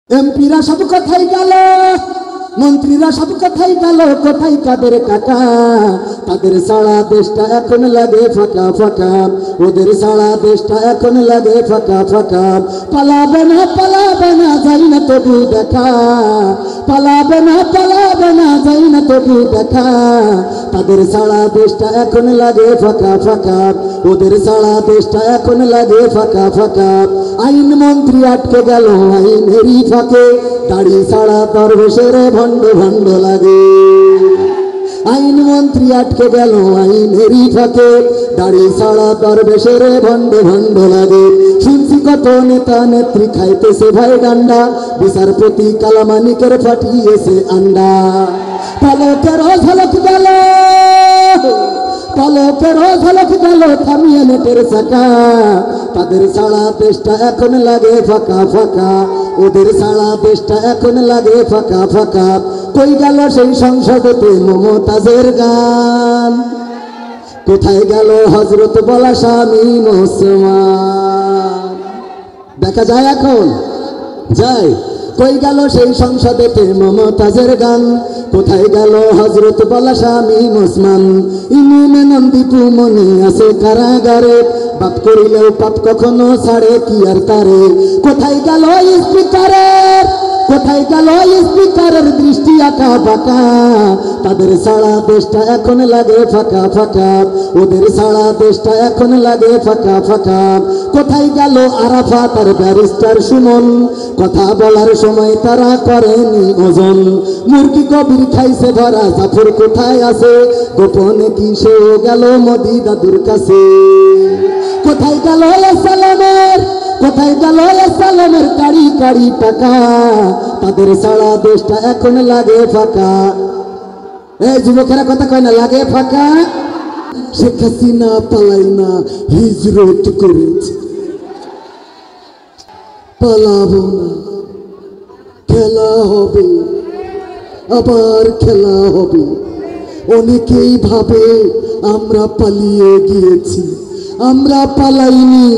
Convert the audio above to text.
এমপিরা সব কোথায় গেল, মন্ত্রীরা সব কোথায় গেল, কোথায় কাদের কাকা? তাদের সারা দেশটা এখন লাগে ফাঁকা ফাঁকা, ওদের সারা দেশটা এখন লাগে ফাঁকা ফাঁকা। পালাবে না যাই না তবু দেখা, পালাবে না যাই না তবু দেখা। তাদের সারা দেশটা এখন লাগে ফাঁকা ফাঁকা, ওদের সারা দেশটা এখন লাগে ফাঁকা ফাঁকা। আইন মন্ত্রী আটকে গেল আইনেরই ফাঁকে, দাড়ি ছাড়া দরবেশের ভণ্ড ভণ্ড লাগে। আইন মন্ত্রী আটকে গেল আইনেরই ফাঁকে, দাড়ি ছাড়া দরবেশের ভণ্ড ভণ্ড লাগে। শুনছি কত নেতা নেত্রী খাইতেছে ভাই ডান্ডা, বিচারপতি কালামানিকের ফাটিয়েছে আন্ডা। পলকের ঝলক গেল, পলকের ঝলক গেল থামিয়ে নেটের চাকা। তাদের সারা দেশটা এখন লাগে ফাঁকা ফাঁকা, ওদের সারা দেশটা এখন লাগে ফাঁকা ফাঁকা। কই গেল সেই সংসদেতে মমতাজের গান, কোথায় গেল হযরত বলা স্বামী মুসলমান? দেখা যায় এখন যায়। কই গেল সেই সংসদেতে মমতাজের গান, কোথায় গেল হযরত বলা স্বামী মুসলমান? ইমামে নন্দীপু মনে আছে কারাগারে, বাপ করিলেও পাপ কখনো ছাড়ে কি আর তারে? কোথায় গেল স্পিকারের, কোথায় গেল স্পিকারের দৃষ্টি আঁকা বাঁকা? তাদের সারা দেশটা এখন লাগে ফাঁকা ফাঁকা, ওদের সারা দেশটা এখন লাগে ফাঁকা ফাঁকা। কোথায় গেল আরাফাত আর ব্যারিস্টার সুমন? কথা বলার সময় তারা করেনি ওজন। মুরগি কবির খাইছে ধরা জাফর কোথায় আছে? গোপনে কি সে গেল মোদি দাদুর কাছে? কোথায় গেল সালামের, কোথায় গেল সালামের কাড়ি কাড়ি টাকা? তাদের সারা দেশটা এখন লাগে ফাঁকা। এই যুবকেরা কথা কয় না, লাগে ফাঁকা। শেখ হাসিনা পালাই না, হিজরত করেছে। পালাবো না, খেলা হবে, আবার খেলা হবে। অনেকেই ভাবে আমরা পালিয়ে গিয়েছি, আমরা পালাইনি।